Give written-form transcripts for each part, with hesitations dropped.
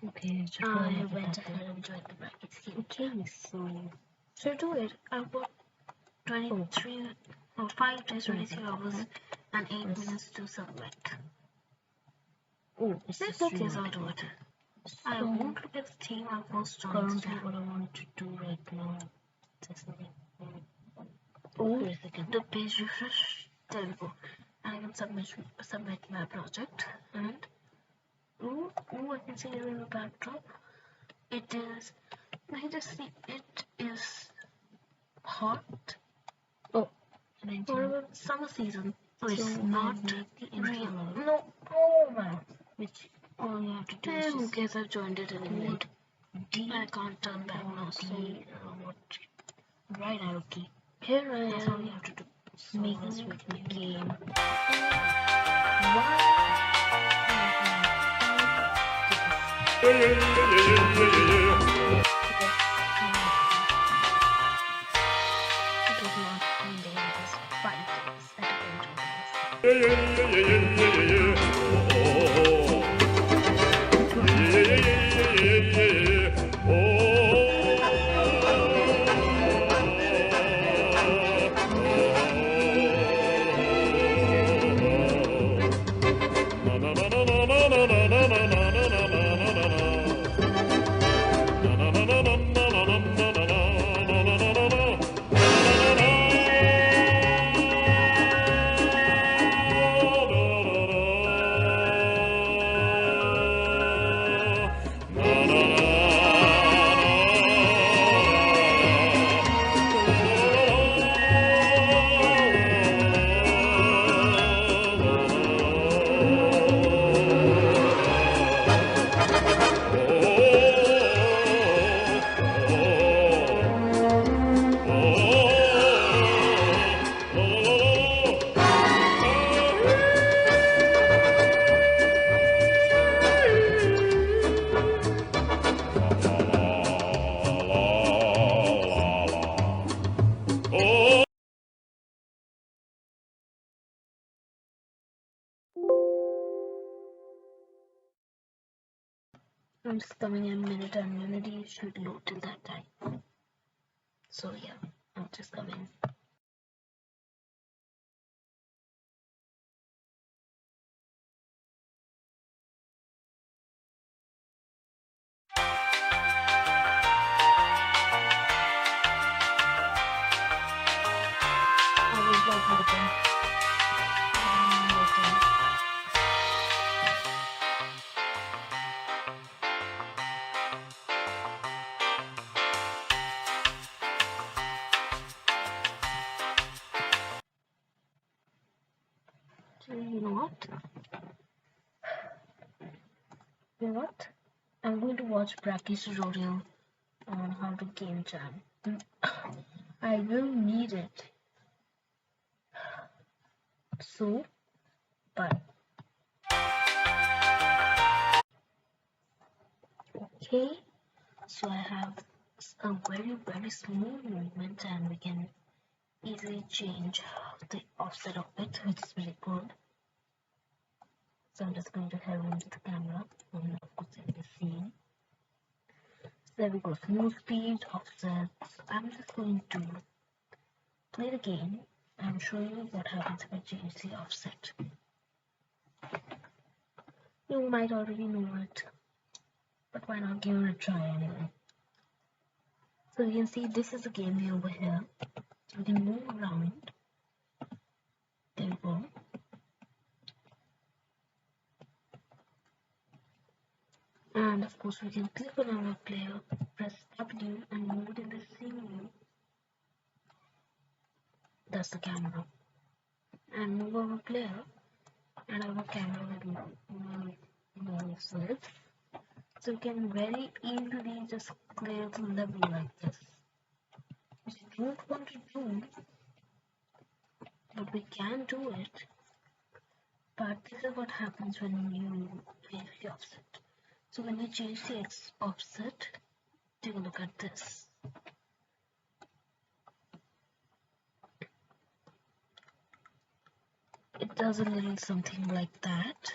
Okay, I went ahead and joined the Brackeys Game Jam. Okay, so So do it. I've got 23 or 5 days, 23 hours, and 8 minutes to submit. oh, it's Let's just look this out of it. I So won't look at the theme. I'll post on currently Instagram. what I want to do right now, just a second. Oh, Wait a second. the page refresh. There we go. I can submit my project, and I can see it in the backdrop. It is. I just see it is hot. Oh, Or summer season. So it's so not the real. intro, No. Oh man. which all you have to do is Who just cares? I've joined it anyway. D I can't turn back now. So what right arrow key. here I That's all you am. have to do. Make this with the game. It was not 1 day, it was 5 days that I went to this. I'm just coming in a minute and Unity should load till that time. So yeah, I'm just coming. I was like looking. So you know what? You know what? I'm going to watch Brackeys tutorial on how to game jam. I will need it. So, but okay. So I have a very smooth movement and we can easily change the offset of it, which is very good. So I'm just going to head into the camera and of course you can see. So there we go, smooth speed, offsets. I'm just going to play the game and show you what happens if I change the offset. You might already know it, but why not give it a try anyway. So you can see this is the game view over here. So we can move around. There we go. And of course we can click on our player, press W and move it in the same view. That's the camera. And move our player and our camera will move it. So we can very easily just clear the level like this. Which you don't want to do, but we can do it. But this is what happens when you change the offset. So when you change the offset, take a look at this. It does a little something like that.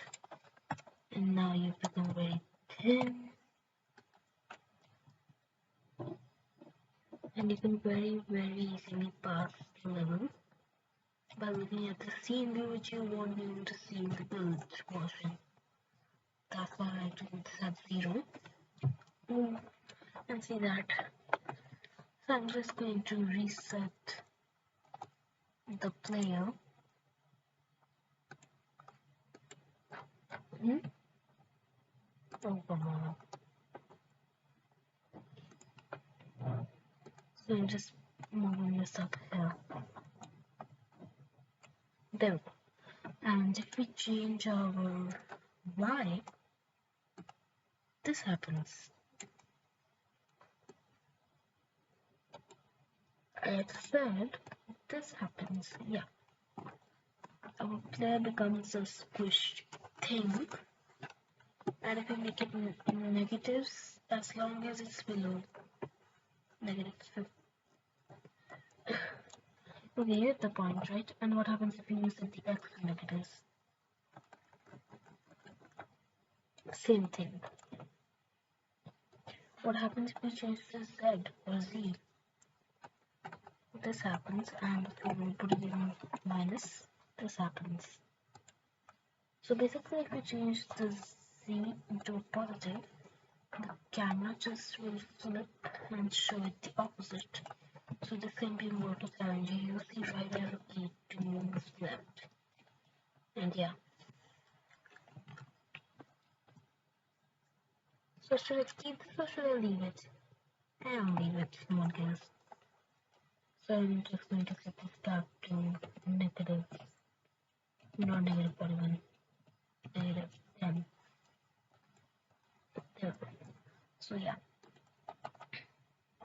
and now you've become very thin, and you can very easily pass the level by looking at the scene view which you won't be able to see in the build portion. That's why I do this at 0. And see that. So I'm just going to reset the player. Oh, come on. So I'm just moving this up here. There we go. And if we change our Y, this happens. I said this happens. Yeah. Our player becomes a squished thing. And if we make it in negatives, as long as it's below -50. Okay, you get the point, right? And what happens if you set the X to negatives? Same thing. What happens if we change the Z or Z? This happens, and if we put it in minus, this happens. So basically, if we change the Z into a positive, the camera just will flip and show it the opposite. So this can be more to challenging. You see right as a key to move left. And yeah. So should I keep this or should I leave it? I'll leave it, no one cares. So I'm just going to set this back to negative, not negative 41, negative 10. There. So yeah.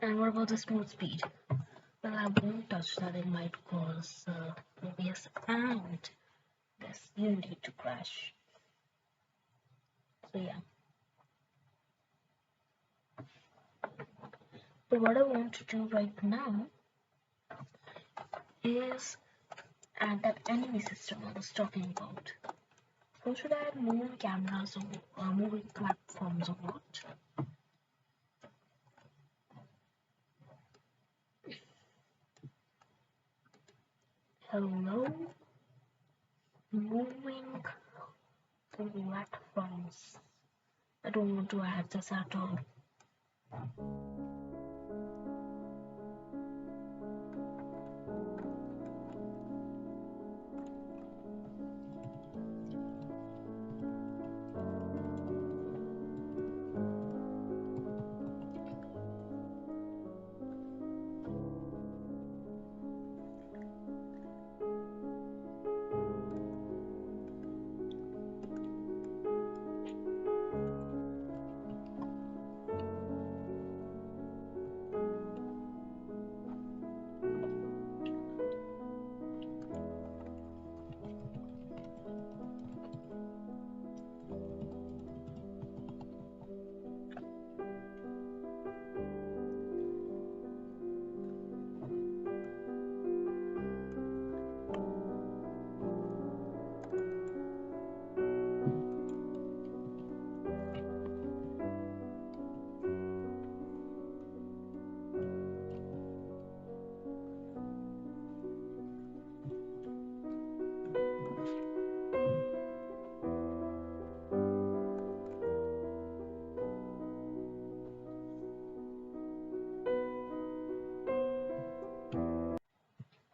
And what about the smooth speed? Well, I won't touch that, it might cause OBS and this Unity to crash. So yeah. But what I want to do right now is add that enemy system I was talking about. So should I add moving cameras or moving platforms or what? Hello? Moving platforms. I don't want to add this at all.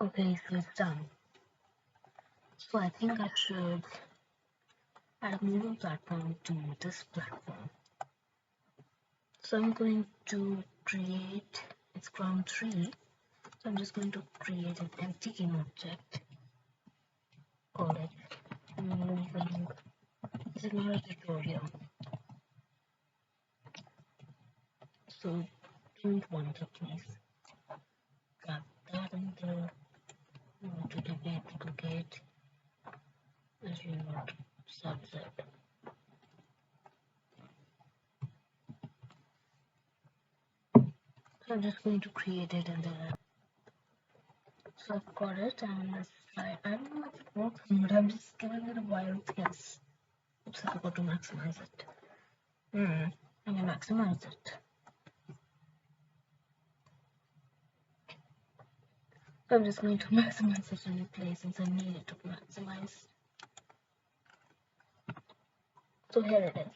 Okay, so it's done. So I think I should add a moving platform to this platform. So I'm going to create, it's ground 3. So I'm just going to create an empty game object. Call it moving. This is not a tutorial. So don't want it, please. Got that in there. To duplicate as you want subset. So I'm just going to create it in there. So I've got it and let's try. I don't know if it works, but I'm just giving it a wild guess. Oops, I forgot to maximize it. And I maximize it. So I'm just going to maximize it in place since I need it to maximize. So here it is.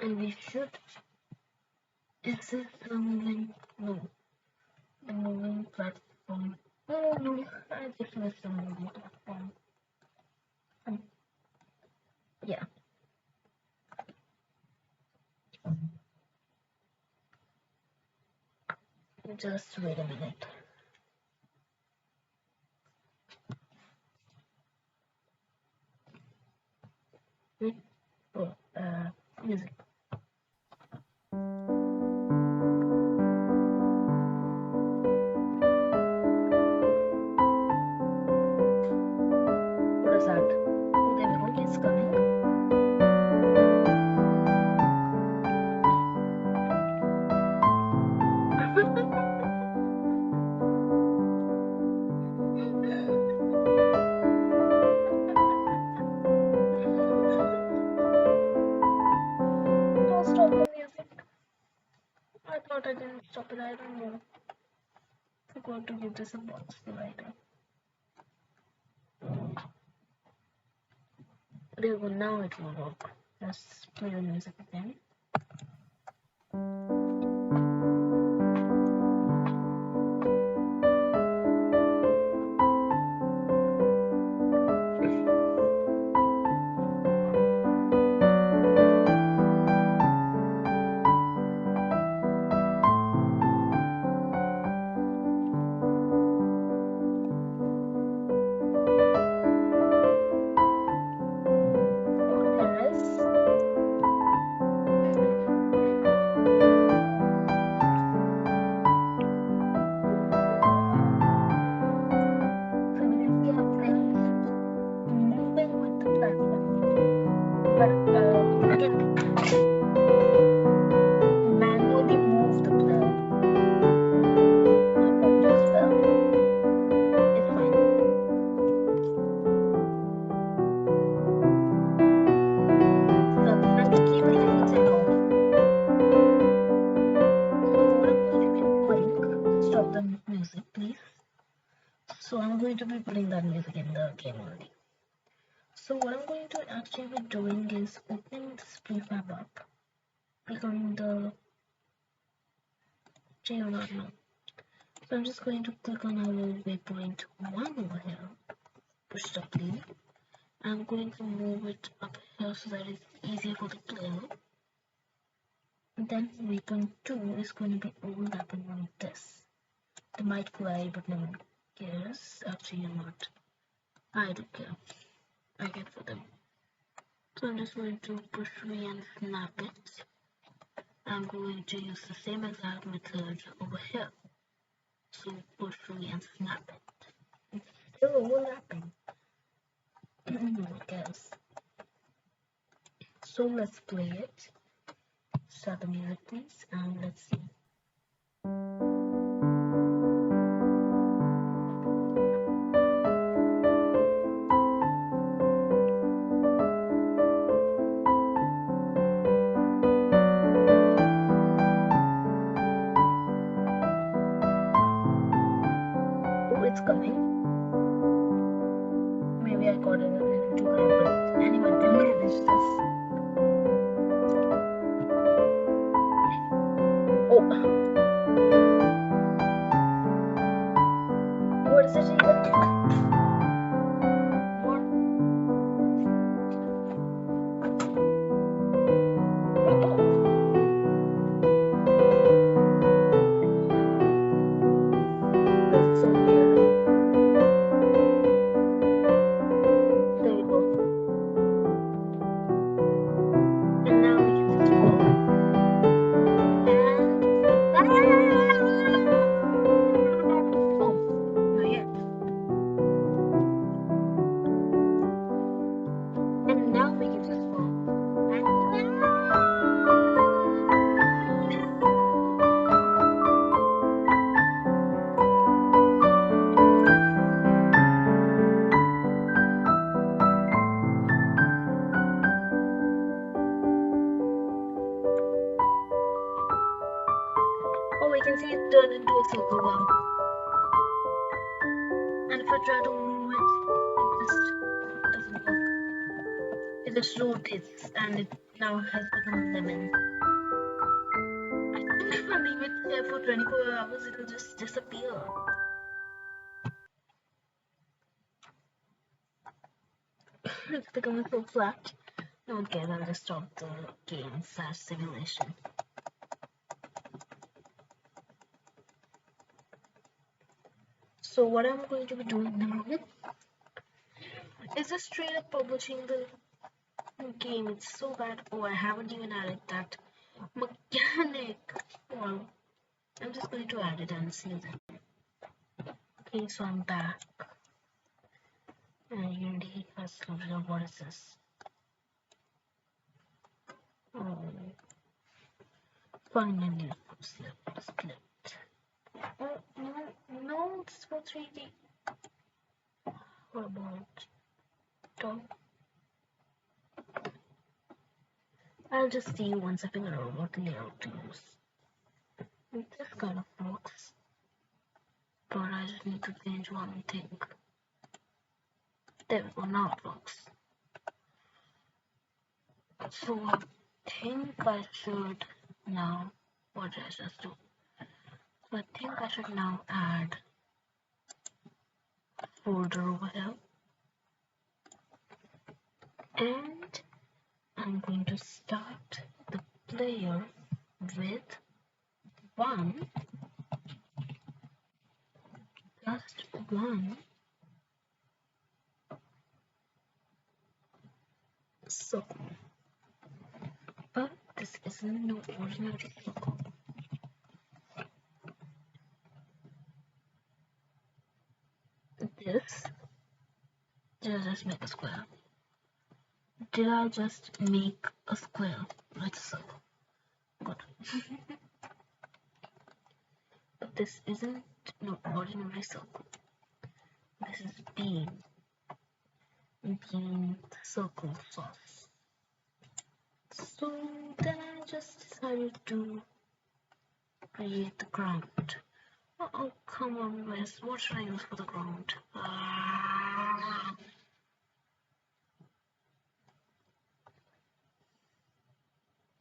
And we should. Is this the moving? No. The moving platform. Oh no, I just missed the moving platform. Yeah. Just wait a minute. Oh, music. What is that? Oh, the room is coming. Don't stop the music. I thought I didn't stop it. I don't know. Forgot to give this a box divider. There we go. Now it will work. Let's play the music again. So I'm going to be putting that music in the game only. So what I'm going to actually be doing is opening this prefab up, click on the J or not now. So I'm just going to click on our waypoint 1 over here, push the play. I'm going to move it up here so that it's easier for the player. And then waypoint 2 is going to be overlapping on this. They might fly, but no one cares. Actually, you're not. I don't care. I get for them. So I'm just going to push V and snap it. I'm going to use the same exact method over here. So push V and snap it. It's still overlapping. I guess. So let's play it. Start the music please and let's see. It's coming. Maybe I got it a little too high, but anyone can manage this. Oh, what is it even? What? That's so weird. There we go. turn into a circle now. And if I try to move it, it just doesn't work. It just rotates and it now has become a lemon. I think if I leave it here for 24 hours, it will just disappear. It's becoming so flat. Okay, I'll just stop the game / simulation. So what I'm going to be doing now is just straight up publishing the game. It's so bad. Oh, I haven't even added that mechanic. Well, I'm just going to add it and see that. Okay, so I'm back. And Unity has loaded up. What is this? Oh, finally split. Oh, no, it's for 3D. What about top? I'll just see once I figure out what layout to use. This kind of works, but I just need to change one thing. There we go, now it works. So I think I should now, what did I just do? So I think I should now add a folder over here. And I'm going to start the player with 1, just 1 circle. But this isn't no ordinary circle. This, did I just make a square? Did I just make a square with a circle? Good. But this isn't no ordinary circle. This is bean circle sauce. So then I just decided to create the ground. Oh, come on, Wes. What should I use for the ground?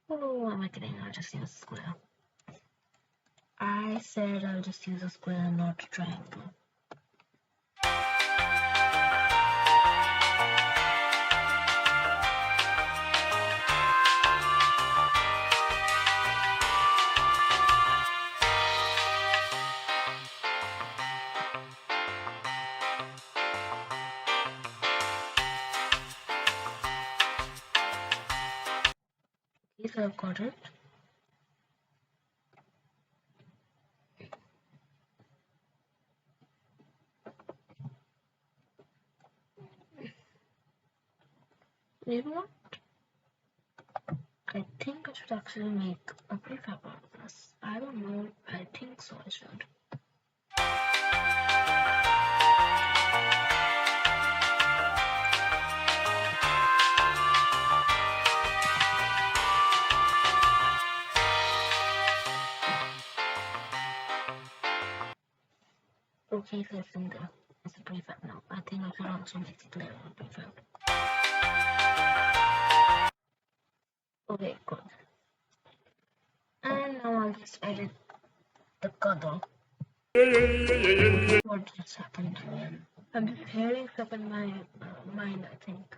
Oh, am I kidding? I'll just use a square. I said I'll just use a square, not a triangle. Okay, so I've got it. You know what? I think I should actually make a prefab out of this. I don't know. I think so. I should. Okay, so it's in there. It's a prefab now. I think I should also make the player a prefab. Okay, good. And now I'll just edit the color. What just happened? I'm just hearing stuff in my mind, I think.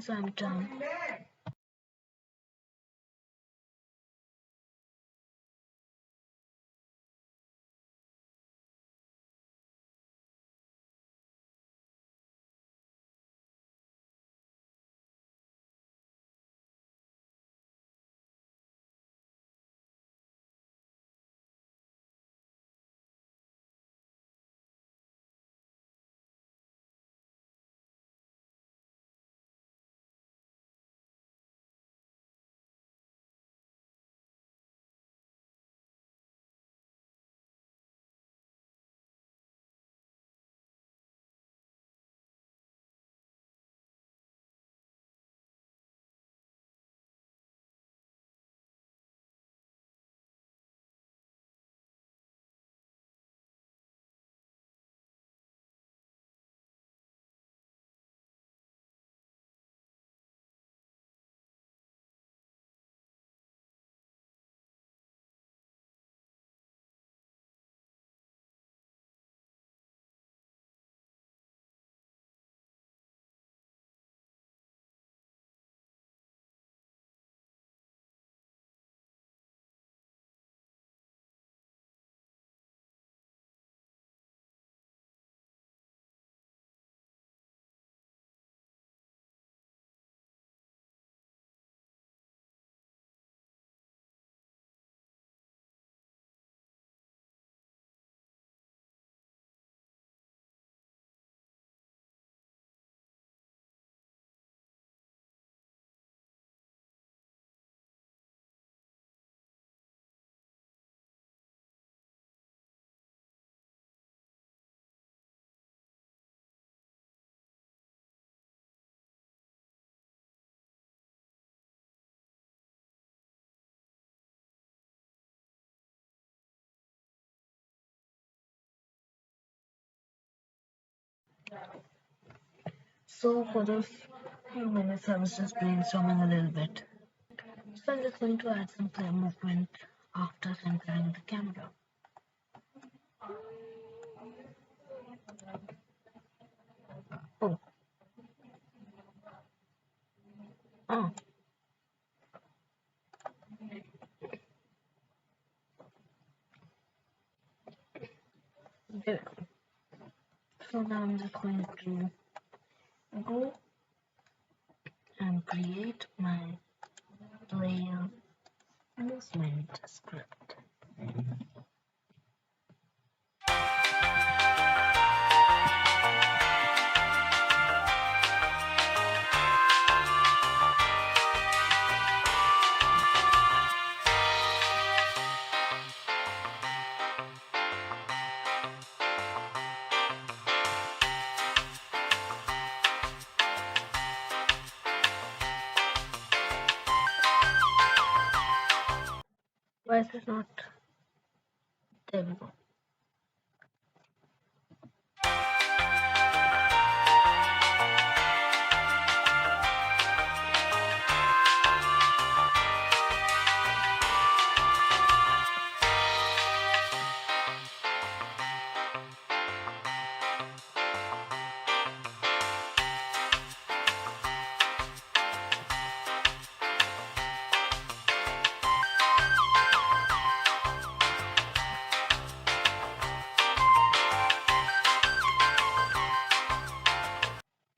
So I'm done. So for those few minutes, I was just brainstorming a little bit. So I'm just going to add some player movement after centering the camera. Oh, oh, there we go. So now I'm just going to go and create my player movement script. Why is it not? There we go.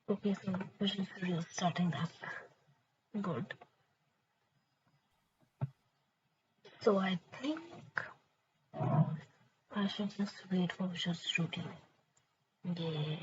Okay, so Visual Studio is starting that. Good. So I think I should just wait for Visual Studio. Yeah.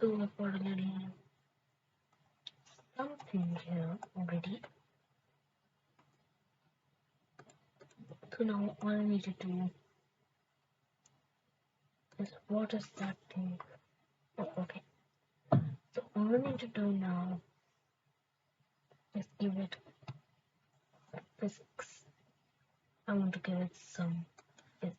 So I've got a little something here already. So now all I need to do is, what is that thing? Oh, okay. So all I need to do now is give it physics. I want to give it some physics.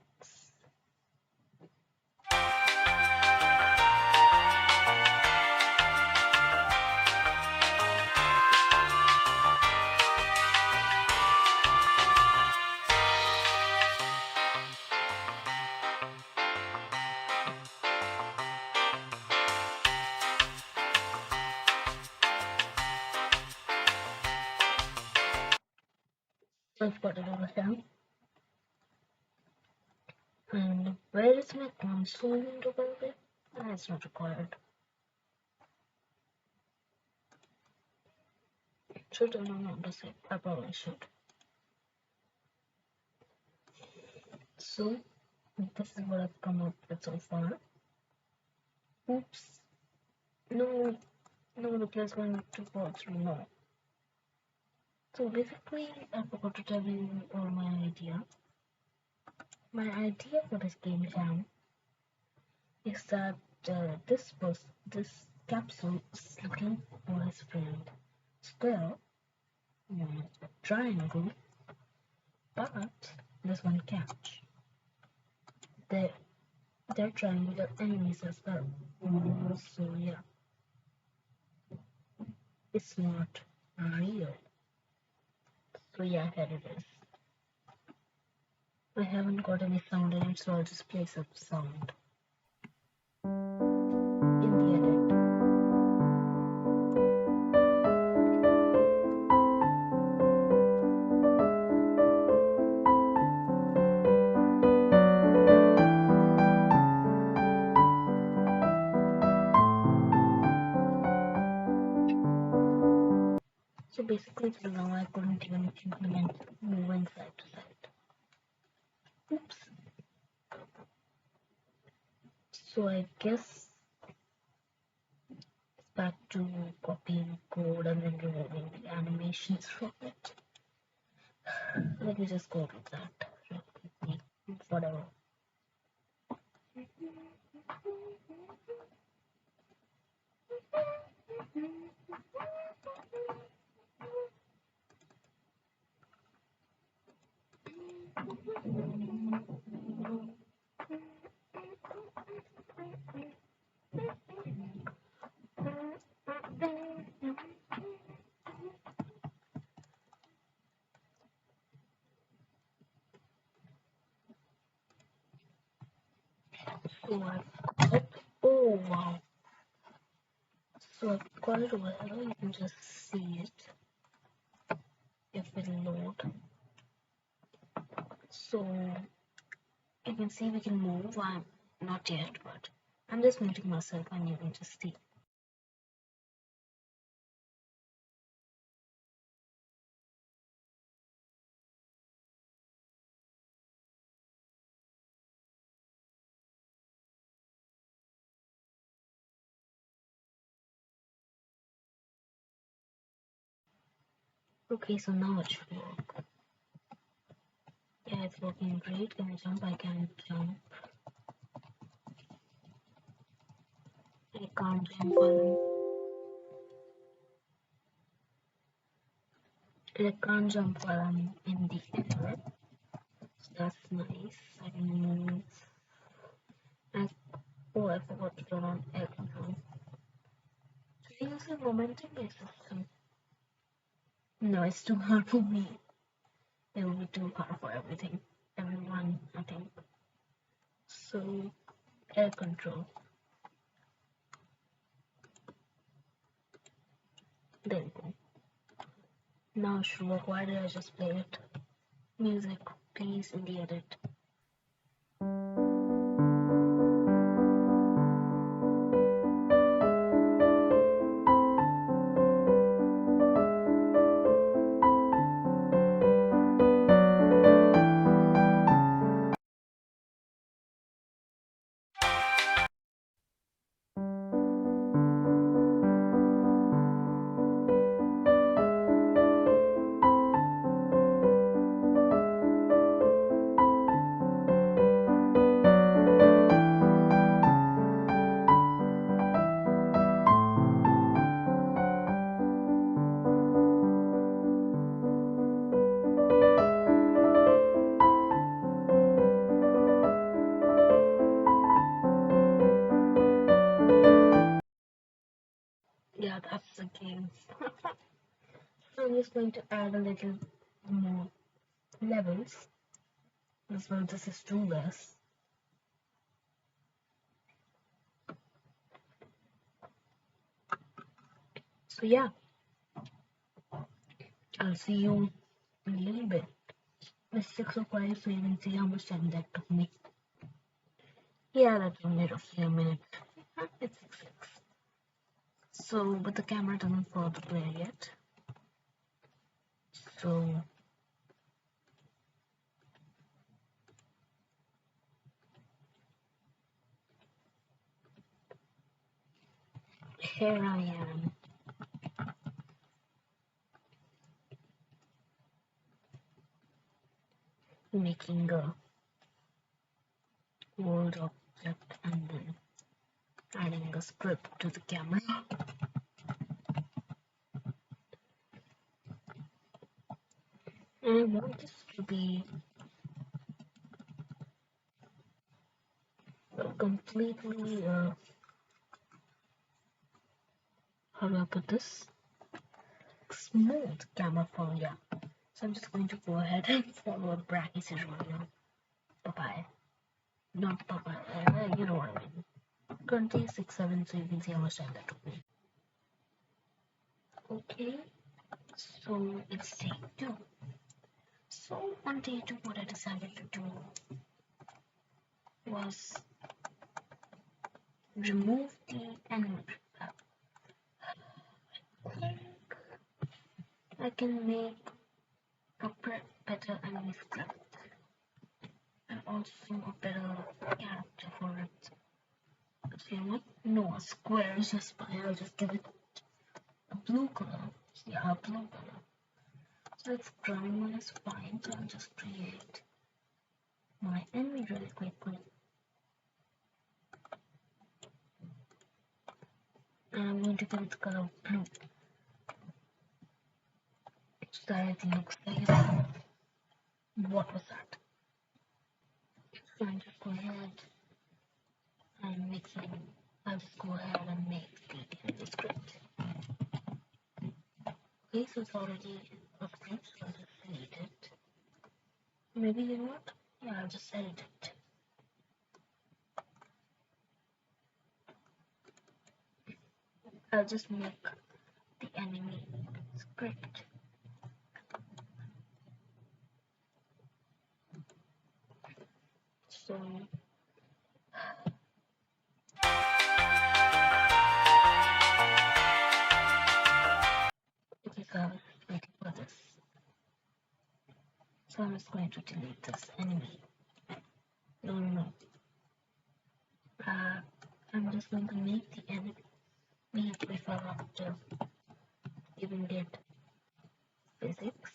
So I've got it over here. And where is my console window, by the way? It's not required. Should I not does it? I probably should. So this is what I've come up with so far. Oops. No, replacement to go through, no. So basically, I forgot to tell you all my idea. My idea for this game jam is that this capsule is looking for his friend square, a triangle, but there's one catch. They're triangular enemies as well. So yeah, it's not real. So yeah, here it is. I haven't got any sound in it, so I'll just play some sound in the edit. So basically till now I couldn't even implement moving side to side. Oops. So I guess it's back to copying code and then removing the animations from it. Let me just go to that real quickly. Whatever. So I've got, oh wow. So I've got it over here. You can just see it if it load. So you can see we can move. I'm not yet, but I'm just muting myself and you can just see. Okay, so now it should work. Yeah, it's working great. Can I jump? I can jump. I can't jump while I'm in the air. So that's nice. I can move. And oh, I forgot to turn on air control. Should I use a momentum based system? No, it's too hard for me. It will be too hard for everyone, I think. So air control. There we go. Now it should work. Why did I just play it? Music, please, in the edit. I'm just going to add a little more levels. This is too less. So yeah, I'll see you in a little bit. It's 6:05, so you can see how much time that took me. Yeah, that only roughly a minute. It's 6:06. So, but the camera doesn't follow the player yet. So, here I am. Making a world object and then adding a script to the camera. And I want this to be completely, how do I put this? Smooth camera phone, yeah. So I'm just going to go ahead and follow a Brackeys tutorial. Bye-bye. Not bye-bye, you know what I mean. 26:07, so you can see how much time that took me. Okay, so it's day 2. So on day 2, what I decided to do was remove the enemy. I can make a better enemy script and also a better character for it. So you know, no, a square is just fine. I'll just give it a blue color. Yeah, a blue color. So its ground one is fine. So I'll just create my enemy really quickly. And I'm going to give it the color blue. So that it looks like what was that? So I'm just going ahead and making. I'll just go ahead and make the script. Okay, so it's already a script, so I'll just delete it. Maybe you know what? Yeah, I'll just edit it. I'll just make the enemy script. So okay, so I was waiting for this. So I'm just going to delete this enemy. No. I'm just going to make the enemy if I want to even get physics.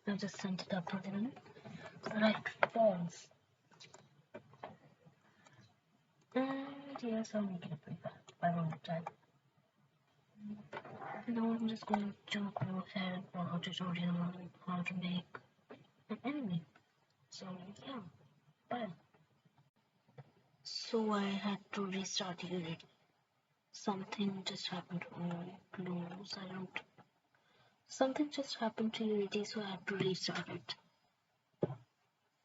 I'll just send it up a little. Right, false. And yes, I'll make it a prefab by one more time. Now I'm just going to go ahead and follow a tutorial on how to make an enemy. So yeah, bye. So I had to restart Unity. Something just happened. Oh, close. I don't. Something just happened to Unity, so I had to restart it.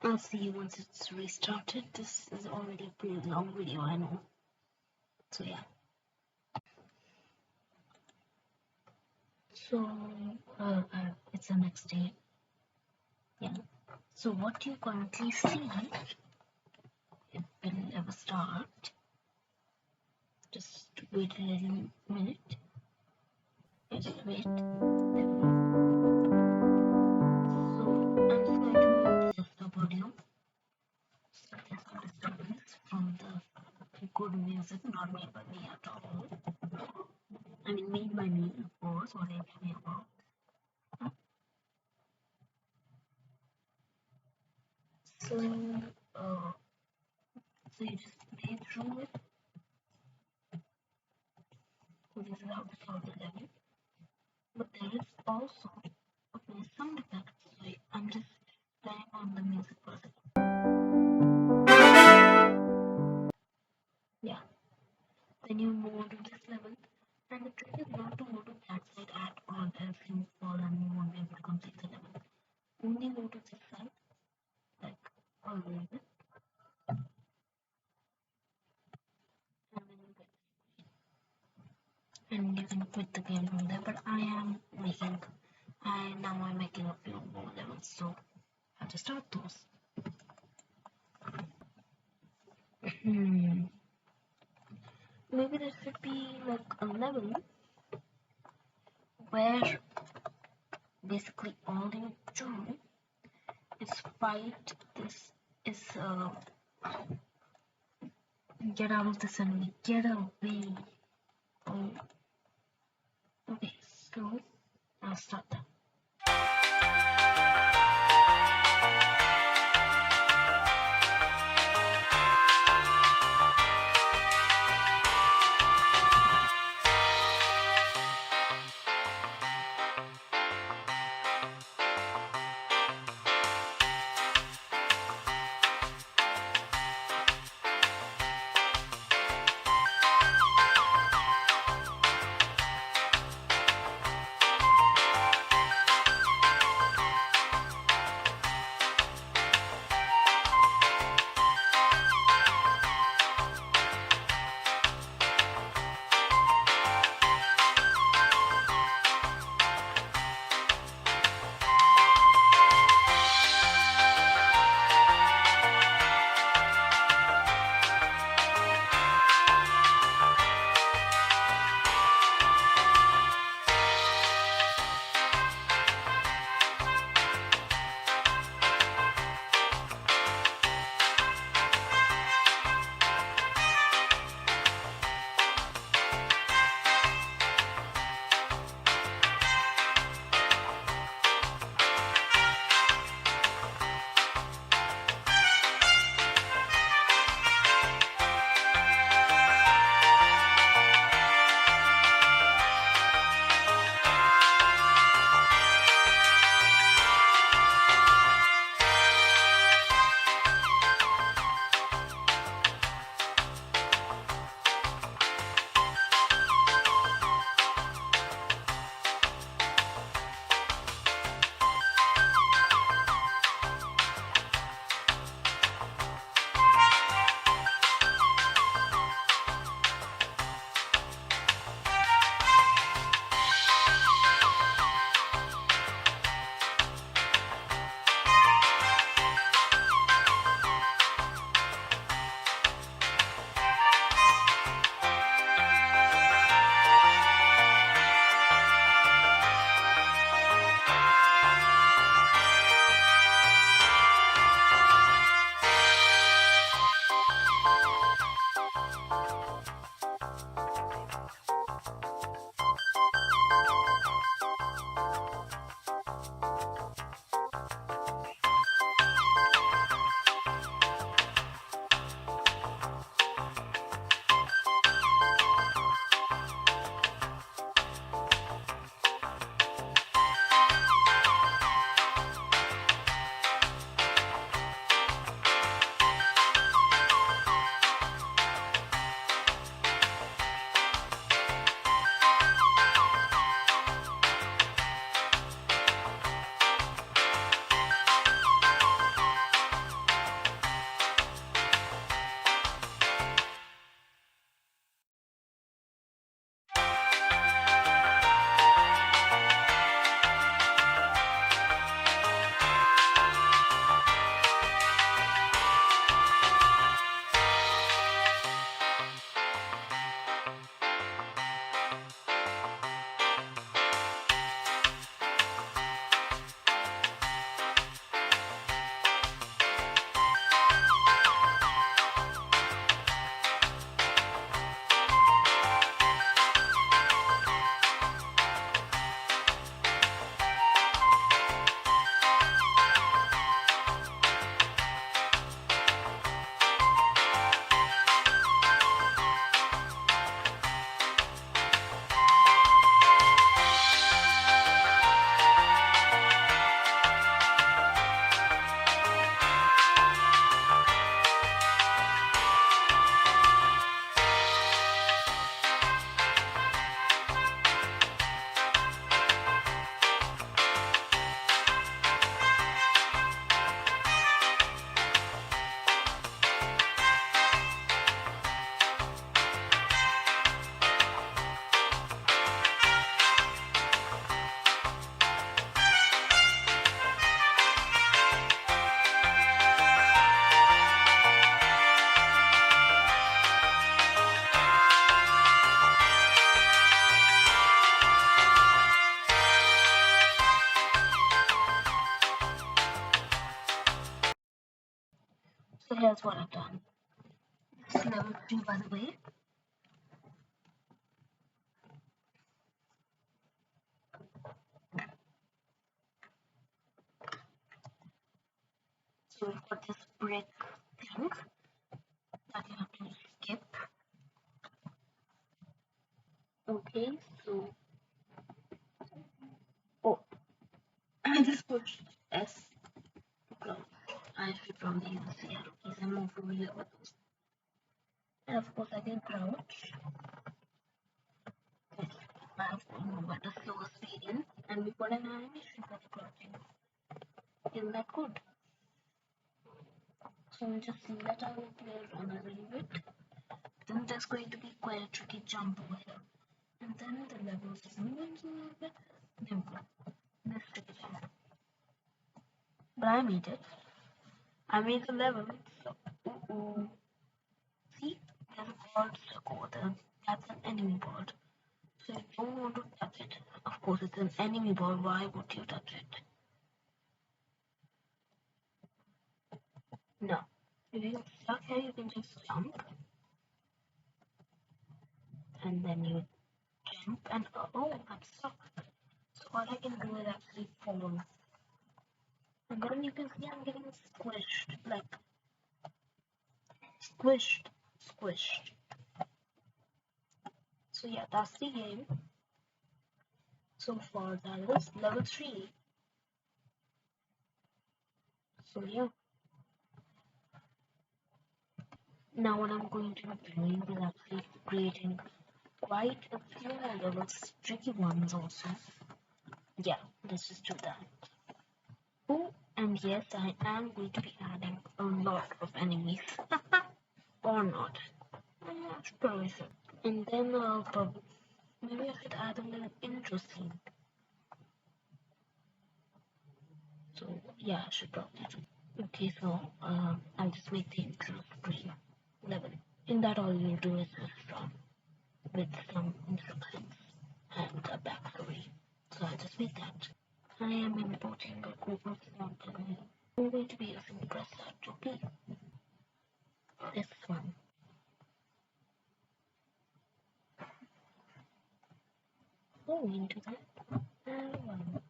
I'll see you once it's restarted. This is already a pretty long video, I know. So yeah. So it's the next day. Yeah. So what you currently see, it will ever start. Just wait a little minute. Just wait. There we go. So I'm just going to mute the desktop audio. So there's no disturbance from the good music not made by me at all. I mean made by me, of course, what I'm talking about. So so you just play through it. So this is how to solve the level. But there is also sound effects. So I'm just playing on the music for a second. Then you move on to this level. And the trick is not to go to that side at all, else you fall and you won't be able to complete the level. Only go to this side, like always, and then you get, and you can quit the game from there. But I'm making a few more levels, so I have to start those. Maybe there should be like a level where basically all you do is fight this is get out of this enemy, get away. Oh, okay, so I'll start that. that's what I've done. This is level 3, by the way. So we've got this brick thing that you have to skip. Okay, so oh, I just pushed S. I should probably use the arrow keys. I'm more familiar with those. And of course, I can crouch. Yes, I have to move at a slower speed in, and we put an animation for the crouching. Isn't that good? So we'll just let our player run a little bit. Then there's going to be quite a tricky jump over here. And then the levels is moving a little bit. There we go. This tricky jump. But I made it. I made the level. So, see, there's a bird stuck over there. That's an enemy bird. So you don't want to touch it. Of course, it's an enemy bird. Why would you touch it? No. If you get stuck here, you can just jump. And then you jump and oh, I'm stuck. So all I can do is actually fall. And then you can see I'm getting squished. Like, squished. So yeah, that's the game. So far that is level 3. So yeah. Now what I'm going to be doing is actually creating quite a few more levels, tricky ones also. Yeah, let's just do that. Oh, and yes, I am going to be adding a lot of enemies. Or not. I probably should. And then probably, maybe I should add a little intro scene. So yeah, I should probably do. Okay, so I'll just make the intro screen level. In that all you'll do is just run with some instructions and a backstory. So I'll just make that. I am importing a Google sample. I'm going to be using press to be this one. Oh, into that. And one.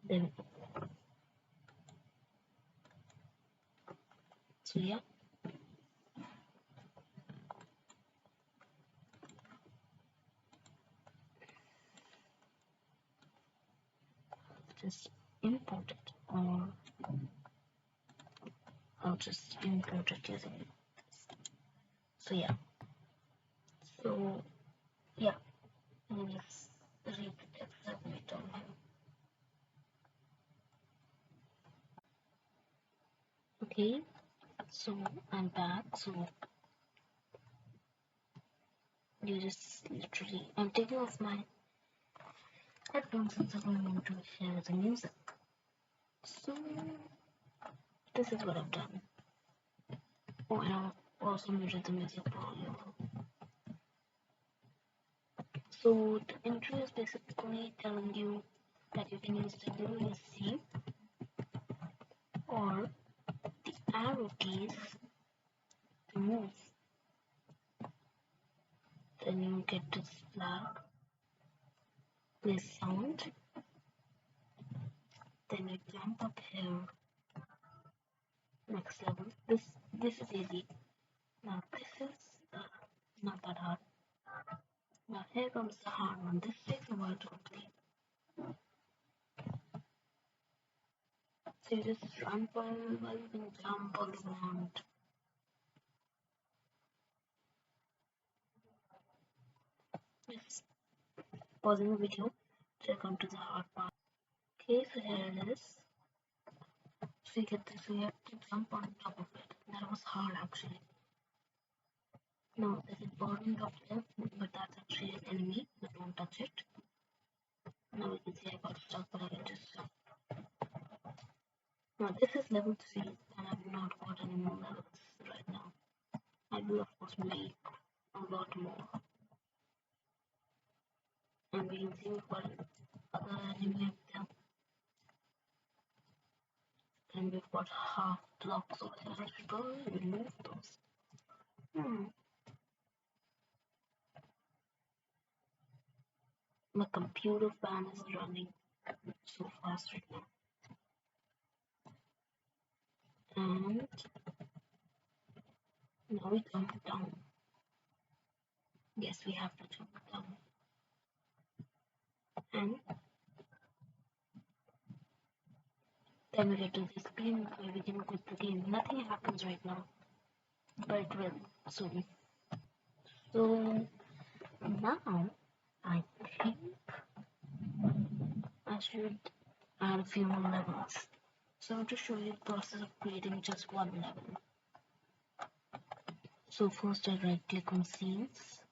Then so yeah. Just import it, or I'll just import it using this. So yeah. So yeah. Let me just read the text that we told him. Okay. So I'm back. So you just literally I'm taking off my headphones since I don't want to hear the music. So this is what I've done. Oh, and I'll also muted the music volume. So the intro is basically telling you that you can use the WSC or the arrow keys to move. Then you get this flag, this sound. Then you jump up here. Next level. This is easy. Now this is not that hard. Now here comes the hard one. This takes a while to complete. So you just run for a little while, you can jump all you want. Just pausing the video to come to the hard part. Okay, so here it is. So you get this, so you have to jump on top of it. That was hard actually. Now there's a bottom drop there, but that's actually an enemy, so don't touch it. Now you can see I got stuck, but I can just jump. Now this is level 3 and I've not got any more levels right now. I will of course make a lot more. and we can see we've got other enemy up there, and we've got half blocks over here. I should probably remove those. My computer fan is running so fast right now. And now we jump down. Yes, we have to jump down. And then we get to this screen where we can quit the game. Nothing happens right now, but it will soon. So now I think I should add a few more levels. So to show you the process of creating just one level. So first I right click on scenes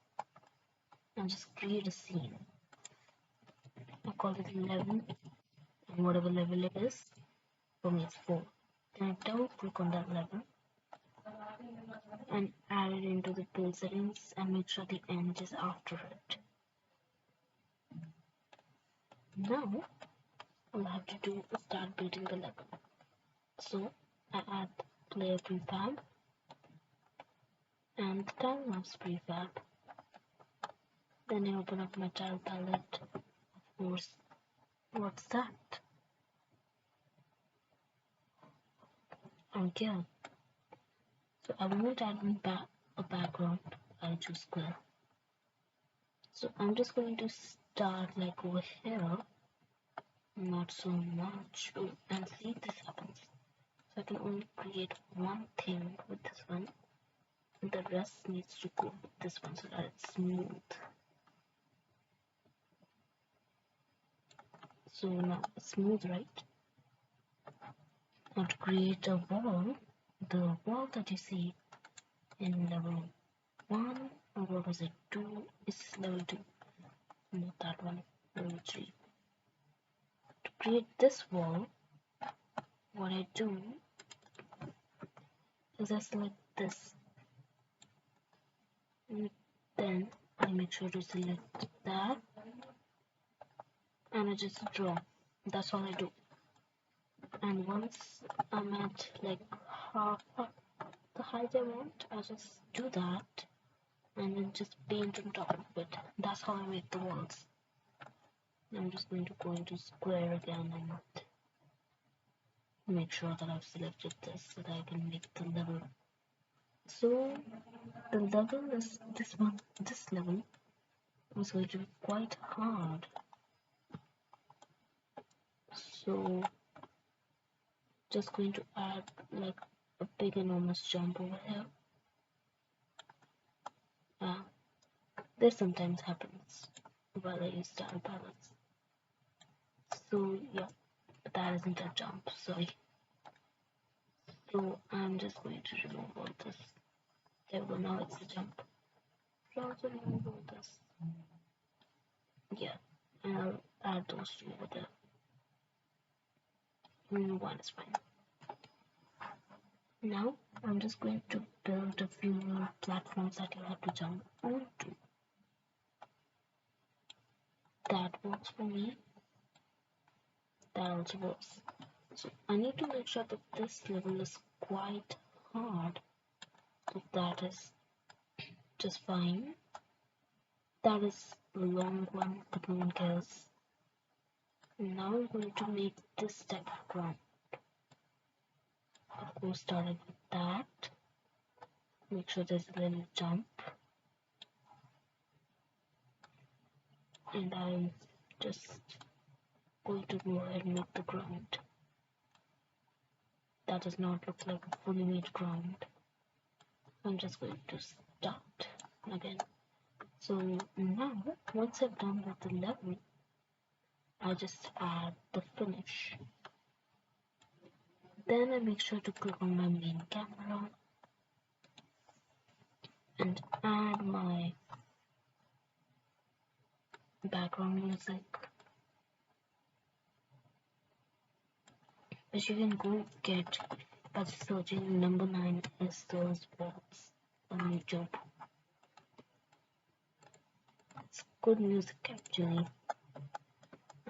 and just create a scene. I call it level, and whatever level it is, for me it's 4. Then I double click on that level and add it into the build settings and make sure the end is after it. Now all I have to do is start building the level. So I add player prefab and the time lapse prefab. Then I open up my tile palette. Of course, what's that? Okay. So I won't add a background. I'll choose square. So I'm just going to start like over here, not so much, and see if this happens. So I can only create one thing with this one, and the rest needs to go with this one so that it's smooth. So now it's smooth, right? Now to create a wall, the wall that you see in level 1, or what was it, 2, is level 2, not that one, level 3. To create this wall, what I do is I select this, and then I make sure to select that, and I just draw. That's all I do. And once I'm at like half the height I want, I just do that and then just paint on top of it. That's how I make the walls. I'm just going to go into square again and make sure that I've selected this so that I can make the level. So the level is this one. This level was going to be quite hard. So just going to add like a big enormous jump over here. This sometimes happens while I use tile palettes. So yeah, that isn't a jump, sorry. So I'm just going to remove all this. There we go, now it's a jump. So also remove all this. Yeah, and I'll add those two over there. One is fine. Now I'm just going to build a few more platforms that you have to jump onto. That works for me. That also works. So I need to make sure that this level is quite hard. So that is just fine. That is the long one, but no one cares. Now I'm going to make this type of ground. Of course, starting with that. Make sure there's a little jump. And I'm just going to go ahead and make the ground. That does not look like a fully made ground. I'm just going to start again. So now, once I've done with the level, I just add the finish. Then I make sure to click on my main camera and add my background music, which you can go get by searching number 9 Esther's Box on YouTube. It's good music actually,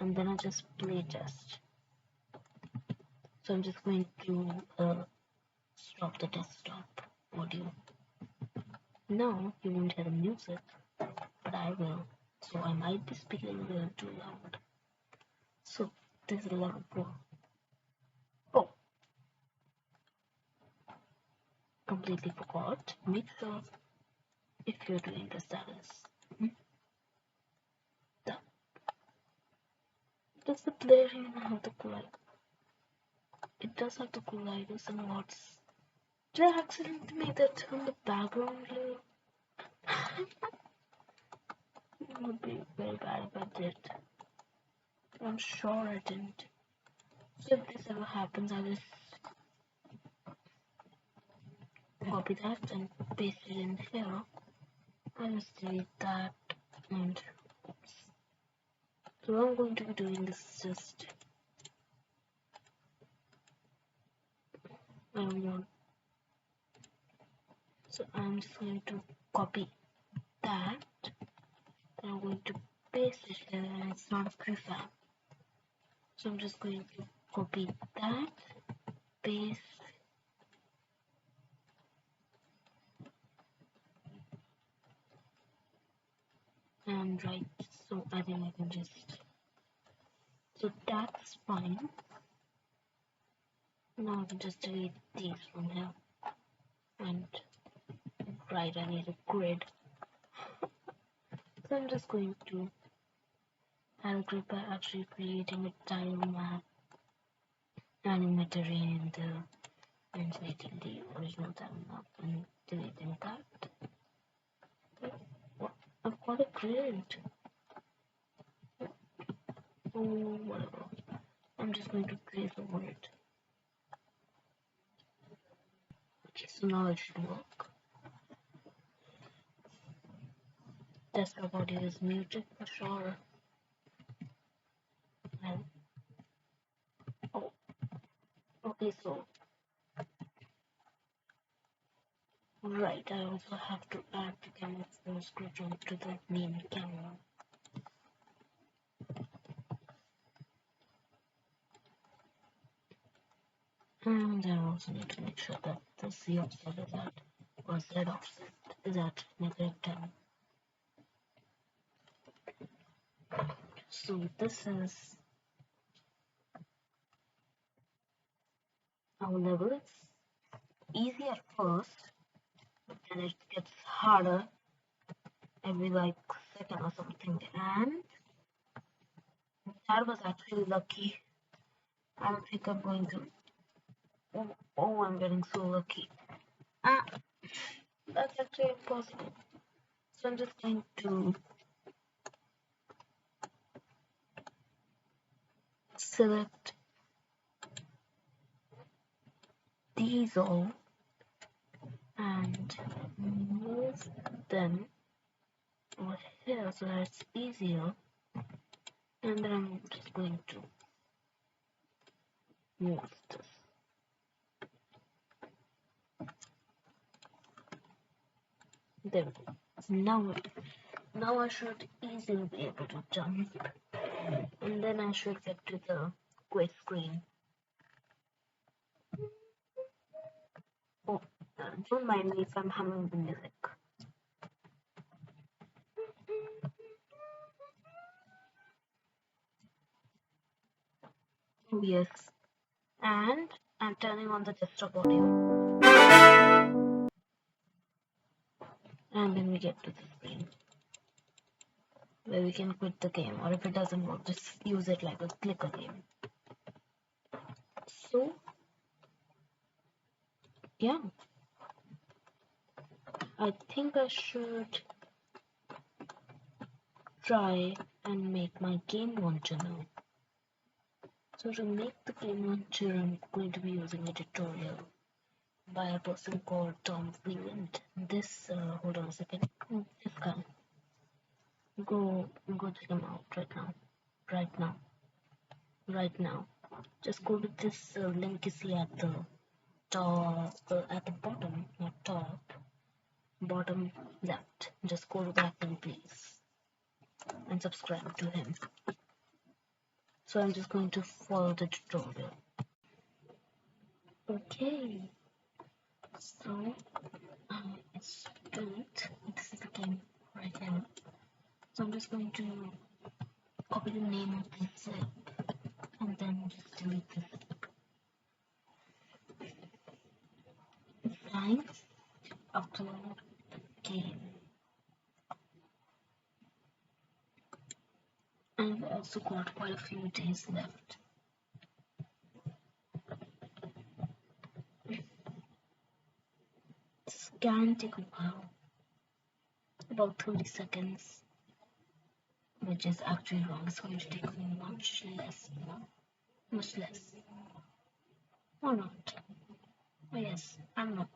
and then I just play test. So I'm just going to stop the desktop audio. Now you won't hear the music, but I will. So I might be speaking a little too loud. So this is level 4. Oh, completely forgot. Make sure if you're doing this that is done. Does the player even have the collide? It does have the colliders and what's. Did I accidentally make that on the background layer? It would be very bad if I did. I'm sure I didn't. So if this ever happens, I'll just copy that and paste it in here. I'll just delete that and oops. So what I'm going to be doing is just I don't want. So I'm just going to copy that. And I'm going to paste it here, and it's not a prefab. So I'm just going to copy that, paste, and right. So I think I can just. So that's fine. Now I can just delete these from here. And right, I need a grid. So I'm just going to add a grid by actually creating a tile map, adding my terrain in there, and deleting the original tile map and deleting that. I've got a grid. Oh, whatever. I'm just going to trace over it. Okay, so now it should work. Desktop audio is muted for sure. And oh, okay, so right, I also have to add the camera full script onto the main camera. And I also need to make sure that the Z offset is at, or Z offset is at -10. So this is our level. It's easy at first, but then it gets harder every like second or something. And that was actually lucky. I don't think I'm going to. Oh, I'm getting so lucky. Ah, that's actually impossible. So I'm just going to select these all and move them over here so that it's easier. And then I'm just going to move this. There we go. Now I should easily be able to jump. And then I should get to the quit screen. Oh, don't mind me if I'm humming the music. Oh yes. And I'm turning on the desktop audio. And then we get to the screen where we can quit the game, or if it doesn't work, just use it like a clicker game. So yeah, I think I should try and make my game launcher now. So to make the game launcher, I'm going to be using a tutorial by a person called Tom Freeland. This hold on a second. This guy. Go check him out right now. Just go to this link you see at the top, at the bottom, not top, bottom left. Just go to that link, please. and subscribe to him. So I'm just going to follow the tutorial. Okay, so it's built. This is the game right now. So I'm just going to copy the name of the zip and then just delete the zip. Time upload the game. And I've also got quite a few days left. This can take a while, about 30 seconds, which is actually wrong. It's going to take much less, much less. Or not. Oh yes, I don't know.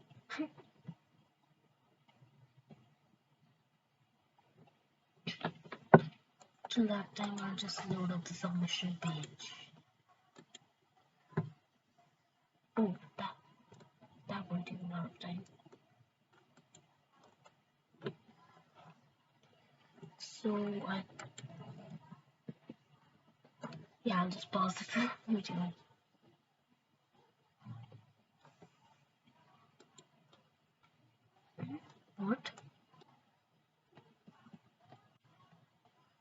Till that time, I'll just load up the submission page. Oh, that won't take a lot of time. So I'll just pause the video. What?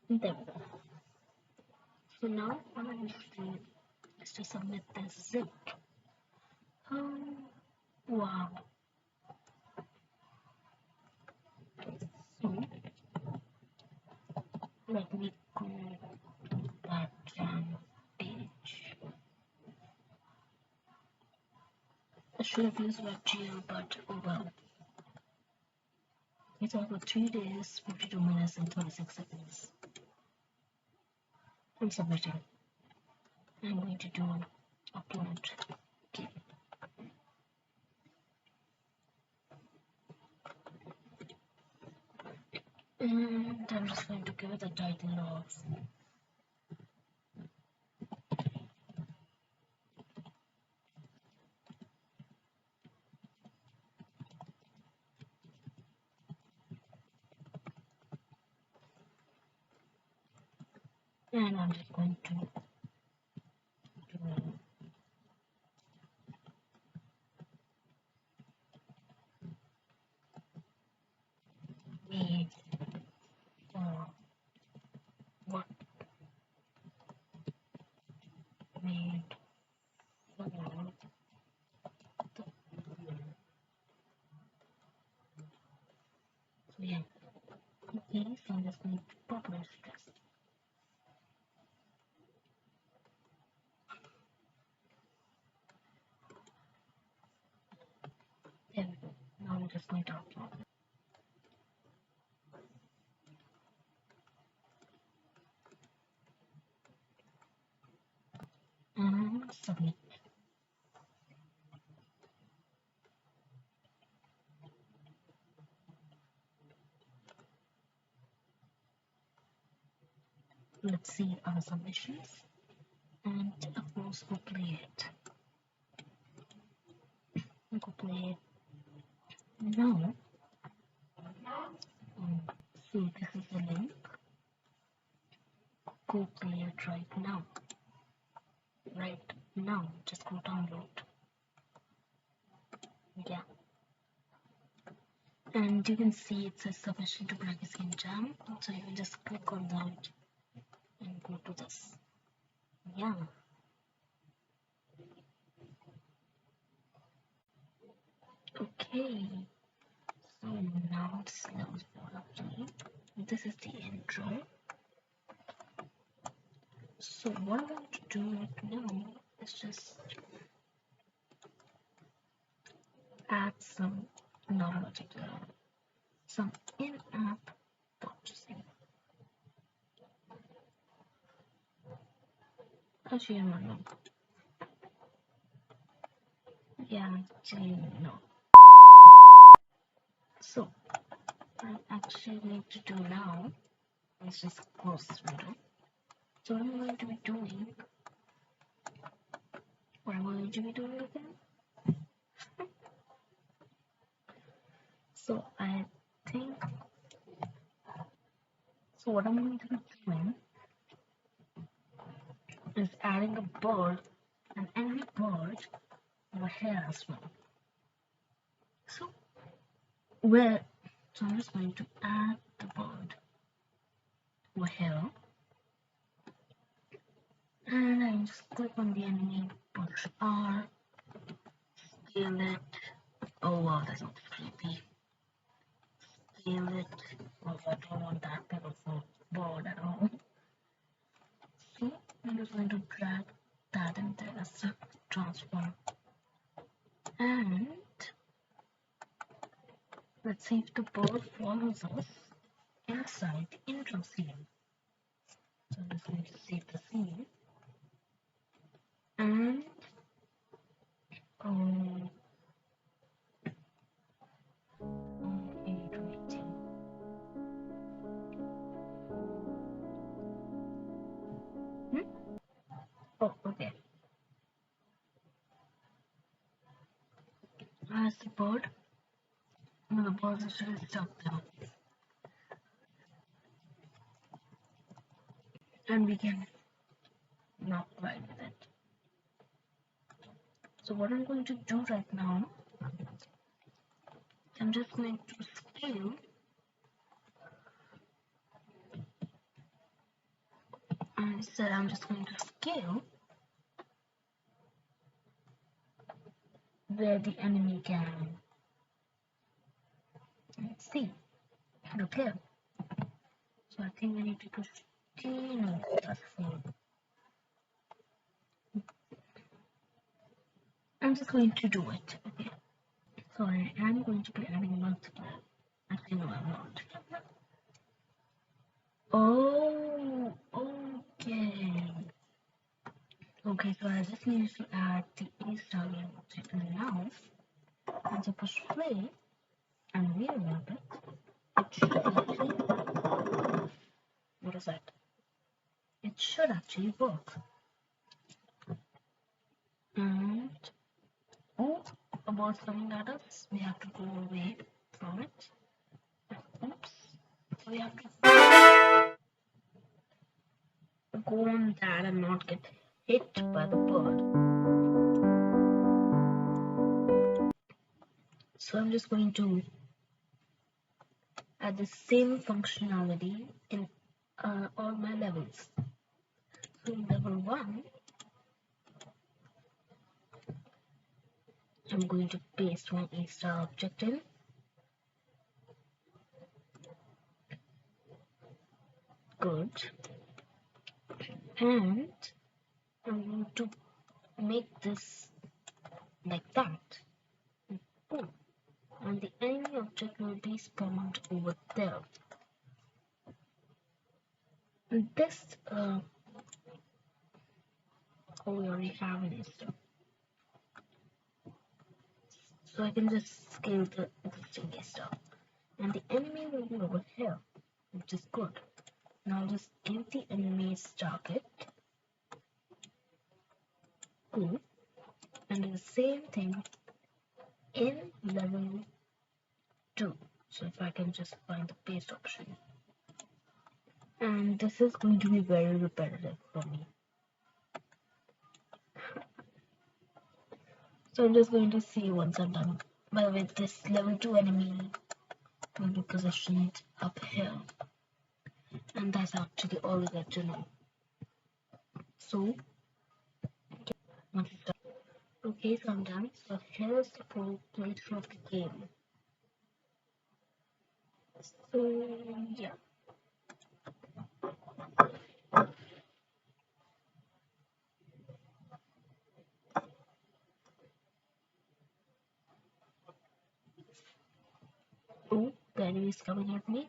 There we go. So now all I need to do is to submit this zip. Oh, wow. So let me go to that jam page. I should have used WebGL, but oh well. It's all for 3 days, 52 minutes, and 36 seconds. I'm submitting. I'm going to do upload. Okay. And I'm just going to give it the title of and I'm just going to do made for what made for the so yeah. Okay, so I'm just going to publish this. There we go. Now I'm just going to upload. And submit. Let's see our submissions. And of course we'll play it. We'll play it now. So this is the link. Go play it right now. Right now. Just go download. Yeah. And you can see it says submission to Brackeys Game Jam. So you can just click on that and go to this. Yeah. Okay. So now this is play. This is the intro. So what I want to do right now is just add some some in-app purchasing. Actually, I don't know. Yeah, actually, no. So, what I actually need to do now is just close this window. So, what I'm going to be doing again? So, I think So what I'm going to be doing is adding a bird, an enemy bird over here as well. So where so I'm just going to add the bird over here, and I just click on the enemy, push R, scale it. Oh wow, that looks creepy. Scale it. Oh, I don't want that type of bird at all. So I'm just going to drag that in there as a transform. And let's see if the bird follows us inside the intro scene. So I'm just going to save the scene. And oh, waiting. Oh, okay. As the bird, no, the bird is actually stuck there. And we can not fly with it. So what I'm going to do right now, I'm just going to scale instead I'm just going to scale where the enemy can see. Look here. So I think I need to push 15 or that's 4. I'm just going to do it, okay? So I am going to be adding multiplier. Actually, no, I'm not. Oh, okay. Okay, so I just need to add the A star game object, and now once I push play and rewrap it, it should actually, what is that? It should actually work. And oh, a bird's coming at us. We have to go away from it. Oops. So we have to go on that and not get hit by the bird. So I'm just going to add the same functionality in all my levels. So in level 1, I'm going to paste my A star object in. Good. And I'm going to make this like that. Boom. And the enemy object will be spawned over there. And this, oh, we already have an A star. So I can just scale the existing A star. And the enemy will be over here, which is good. Now I'll just give the enemy's target. Cool. And do the same thing in level 2. So if I can just find the paste option. And this is going to be very repetitive for me. So I'm just going to see once I'm done. By the way, this level 2 enemy will be positioned up here. And that's actually all you get to know. So, once it's done. Okay, so I'm done. So here's the full playthrough of the game. So, yeah. Oh, the enemy is coming at me.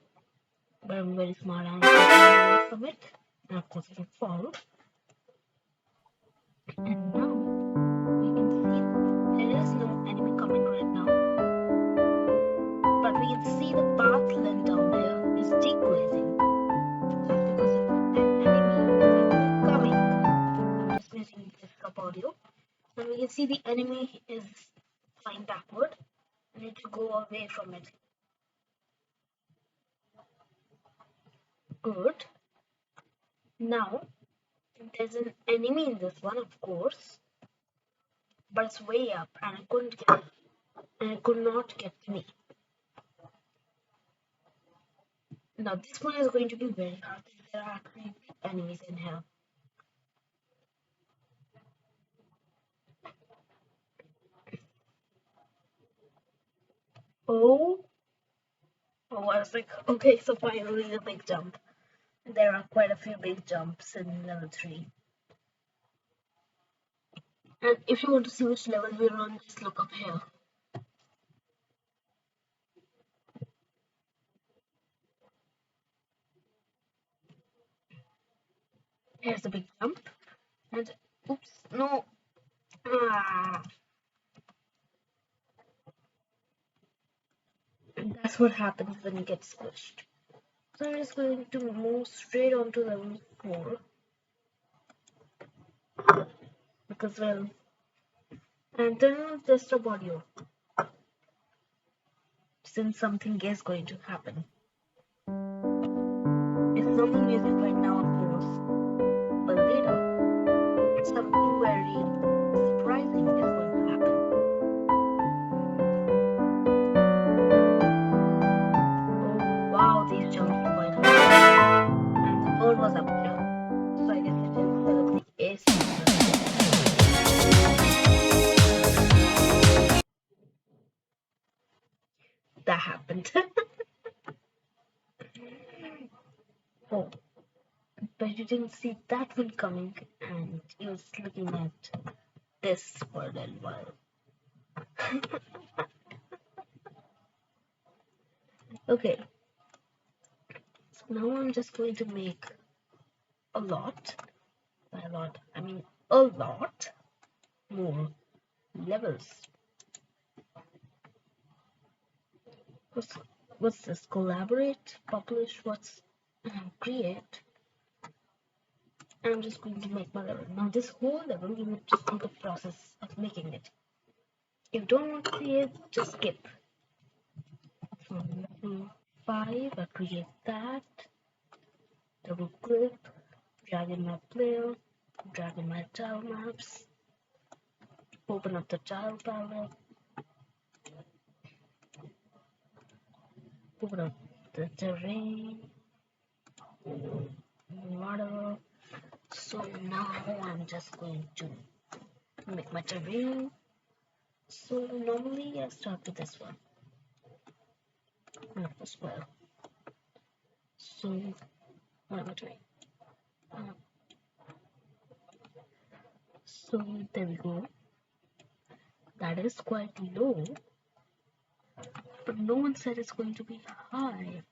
But I'm very smart and I'm away from it. And of course, it will fall. And now, we can see there is no enemy coming right now. But we can see the path length down there is decreasing. That's because an enemy is coming. I'm just using this up audio. And we can see the enemy is flying backward. I need to go away from it. Good. Now, there's an enemy in this one, of course, but it's way up, and I could not get me. Now, this one is going to be very hard. There are actually enemies in here. Oh, oh, I was like, okay, so finally the big jump. There are quite a few big jumps in level 3. And if you want to see which level we're on, just look up here. Here's the big jump. And oops, no. Ah, and that's what happens when you get squished. So I'm just going to move straight on to level 4. Because, well, and turn on just a audio. Since something is going to happen. It's normal music right now, of course. But later, something very surprising is going to happen. Oh wow, these jumps are quite high. And the bird was up there. So I guess it is the ace. That happened. Oh, but you didn't see that one coming, and you was looking at this for a little while. Okay, so now I'm just going to make a lot, by a lot, I mean a lot more levels. What's this? Collaborate, publish, what's create? I'm just going to make my level. Now this whole level, you would just do the process of making it. If you don't want to see it, just skip. From level 5, I create that. Double click, drag in my player, drag in my tile maps, open up the tile palette, open up the terrain, whatever. So now I'm just going to make my terrain. So normally I start with this one, not the square. So what am I doing? So there we go. That is quite low, but no one said it's going to be high.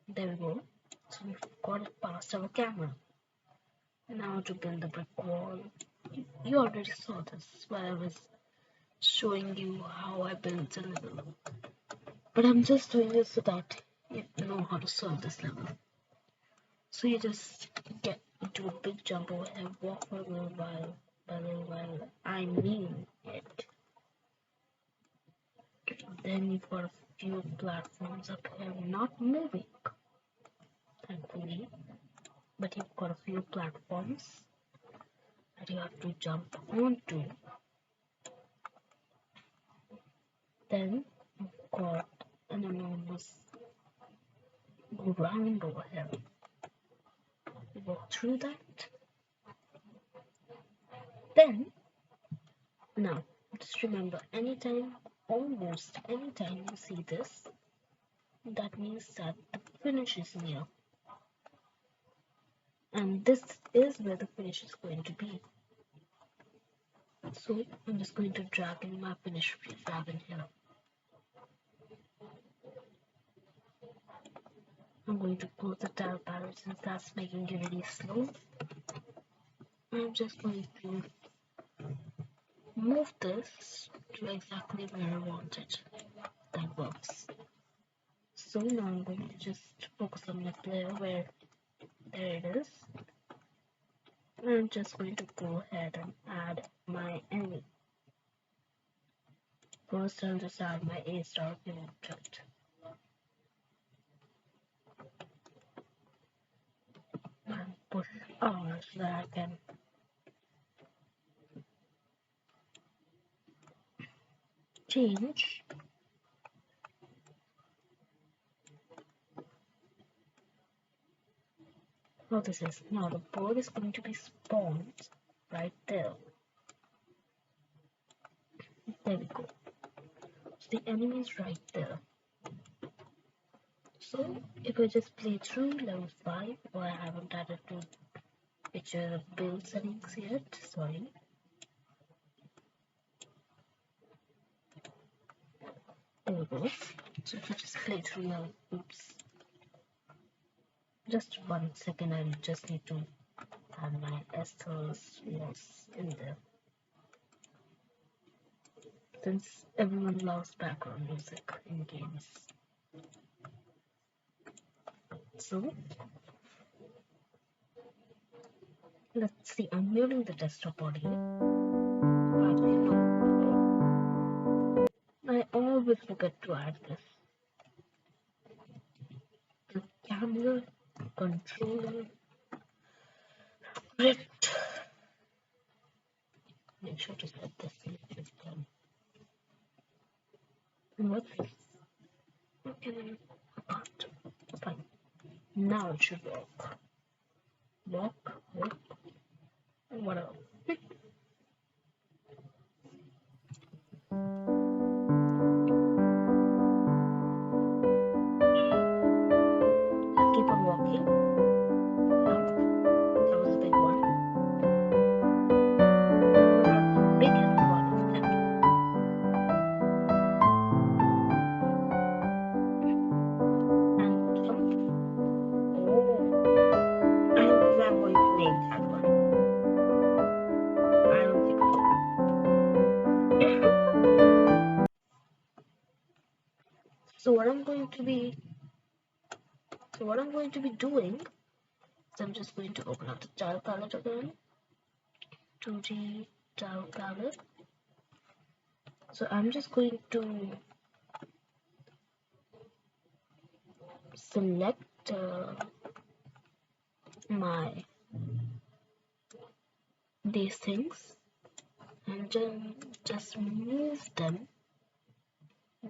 There we go. So we've got it past our camera. Now to build the brick wall. You already saw this while I was showing you how I built the level. But I'm just doing this so that you know how to solve this level. So you just get into a big jump over here, walk for a little while, I mean it. Then you've got a few platforms up here not moving, thankfully, but you've got a few platforms that you have to jump onto. Then you've got an enormous ground over here. You walk through that. Then, now, just remember, almost anytime you see this, that means that the finish is near. And this is where the finish is going to be. So I'm just going to drag in my finish flag in here. I'm going to close the tile palette since that's making it really slow. I'm just going to move this to exactly where I want it. That works. So now I'm going to just focus on my player where there it is. I'm just going to go ahead and add my enemy. First I'll just add my A-star object. push R so that I can change how this is. Now the bird is going to be spawned right there. There we go. So the enemy is right there. So if I just play through level 5, or I haven't added to picture the build settings yet, sorry. There we go. So if I just play through level, oops. Just 1 second, I just need to add my Esther's was in there. Since everyone loves background music in games. So let's see, I'm muting the desktop audio. I always forget to add this. The camera controller grip. Make sure to set this in this time. What's this? Okay, apart. Fine. Now it should work. Work. Whatever. Keep on walking. That was a big one. The biggest one of them. And jump. Oh, I don't think I'm going to make that one. I don't think so. So what I'm going to be doing is I'm just going to open up the tile palette again. 2D tile palette. So I'm just going to select these things and then just move them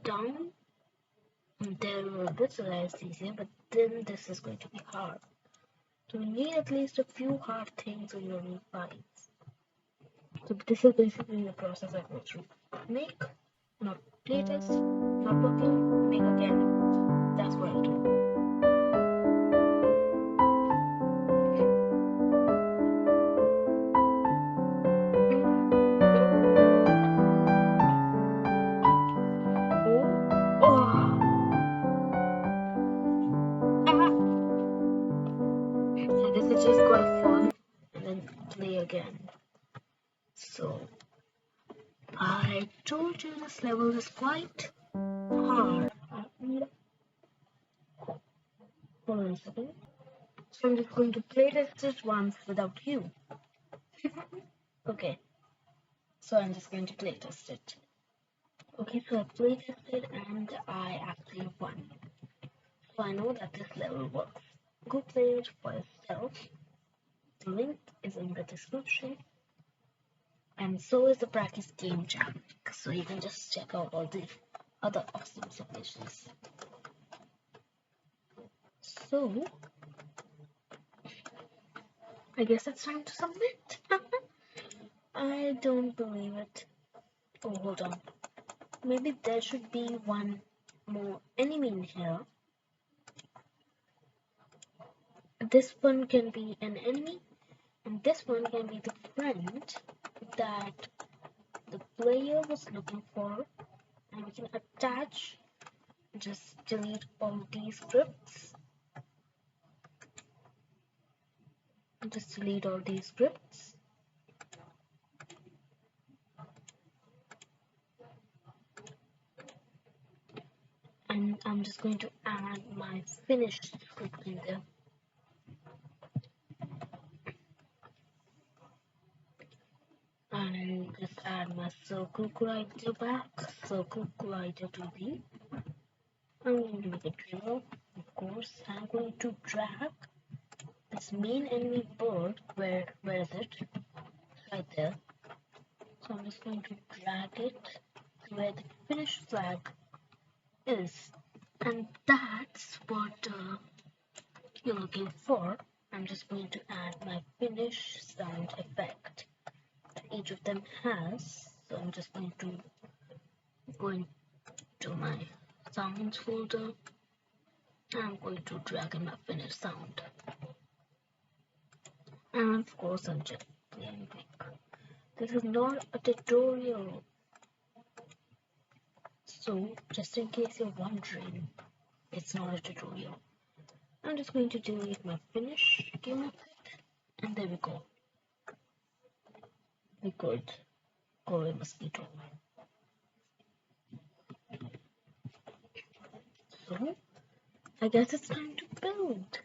down there a bit so that it's easier, but then this is going to be hard. So you need at least a few hard things in your new files. So this is basically the process I go through. Make, not playtest, not working, make again. That's what I do. So this is just gotta fall and then play again. So I told you this level is quite hard. Hold on a second. So I'm just going to play this once without you. Okay. So I'm just going to play test it. Okay, so I play tested and I actually won. So I know that this level works. Go play it for yourself. The link is in the description. And so is the Brackeys Game Jam. So you can just check out all the other awesome submissions. So I guess it's time to submit. I don't believe it. Oh, hold on. Maybe there should be one more enemy in here. This one can be an enemy, and this one can be the friend that the player was looking for. And we can attach, just delete all these scripts. Just delete all these scripts. And I'm just going to add my finished script in there. And just add my circle glider back, circle glider to be. I'm going to make a table, of course. I'm going to drag its main enemy bird. Where is it? Right there. So I'm just going to drag it to where the finished flag is. And that's what you're looking for. I'm just going to add my finish sound effect that each of them has. So I'm just going to go into my sounds folder. I'm going to drag in my finish sound. And of course I'm just playing. This is not a tutorial. So just in case you're wondering, it's not a tutorial. I'm just going to delete my finish game effect, and there we go. We could call a mosquito. So I guess it's time to build.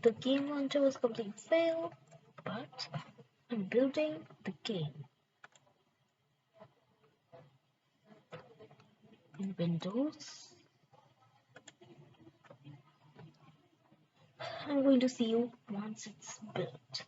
The game launcher was complete fail, but I'm building the game. In Windows, I'm going to see you once it's built.